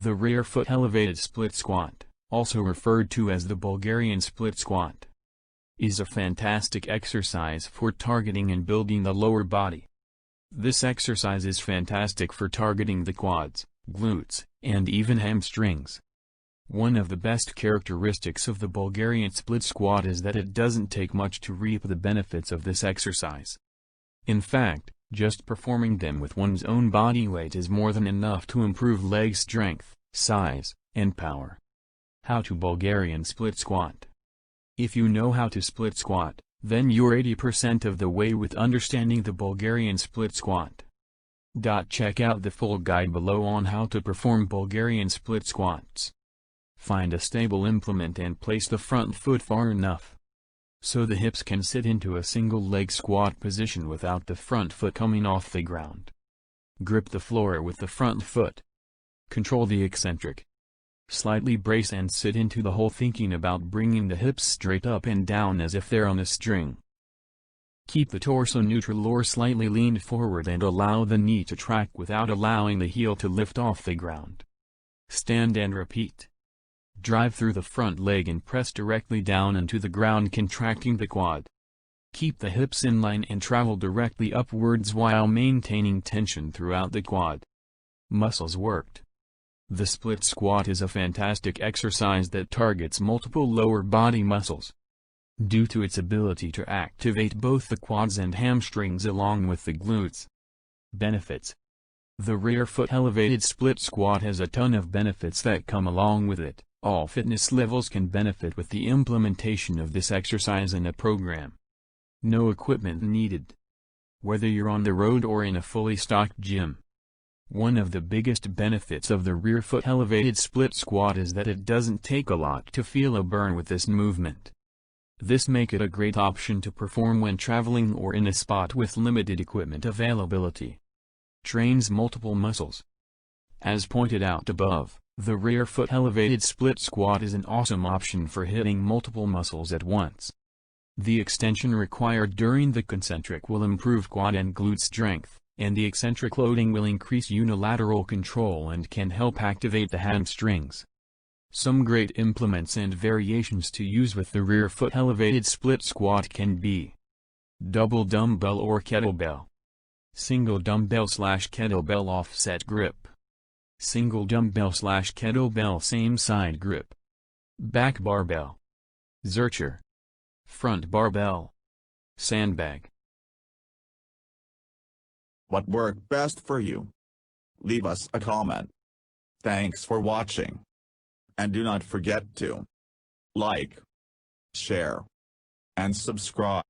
The rear foot elevated split squat, also referred to as the Bulgarian split squat, is a fantastic exercise for targeting and building the lower body. This exercise is fantastic for targeting the quads, glutes, and even hamstrings. One of the best characteristics of the Bulgarian split squat is that it doesn't take much to reap the benefits of this exercise. In fact, just performing them with one's own body weight is more than enough to improve leg strength, size, and power. How to Bulgarian split squat. If you know how to split squat, then you're 80% of the way with understanding the Bulgarian split squat. Check out the full guide below on how to perform Bulgarian split squats. Find a stable implement and place the front foot far enough so the hips can sit into a single leg squat position without the front foot coming off the ground. Grip the floor with the front foot. Control the eccentric. Slightly brace and sit into the hole, thinking about bringing the hips straight up and down as if they're on a string. Keep the torso neutral or slightly leaned forward and allow the knee to track without allowing the heel to lift off the ground. Stand and repeat. Drive through the front leg and press directly down into the ground, contracting the quad. Keep the hips in line and travel directly upwards while maintaining tension throughout the quad. Muscles worked. The split squat is a fantastic exercise that targets multiple lower body muscles. Due to its ability to activate both the quads and hamstrings along with the glutes. Benefits. The rear foot elevated split squat has a ton of benefits that come along with it. All fitness levels can benefit with the implementation of this exercise in a program. No equipment needed. Whether you're on the road or in a fully stocked gym. One of the biggest benefits of the rear foot elevated split squat is that it doesn't take a lot to feel a burn with this movement. This makes it a great option to perform when traveling or in a spot with limited equipment availability. Trains multiple muscles. As pointed out above, the rear foot elevated split squat is an awesome option for hitting multiple muscles at once. The extension required during the concentric will improve quad and glute strength, and the eccentric loading will increase unilateral control and can help activate the hamstrings. Some great implements and variations to use with the rear foot elevated split squat can be double dumbbell or kettlebell, single dumbbell/kettlebell offset grip, single dumbbell/kettlebell same side grip, back barbell, Zercher, front barbell, sandbag. What worked best for you? Leave us a comment. Thanks for watching. And do not forget to like, share, and subscribe.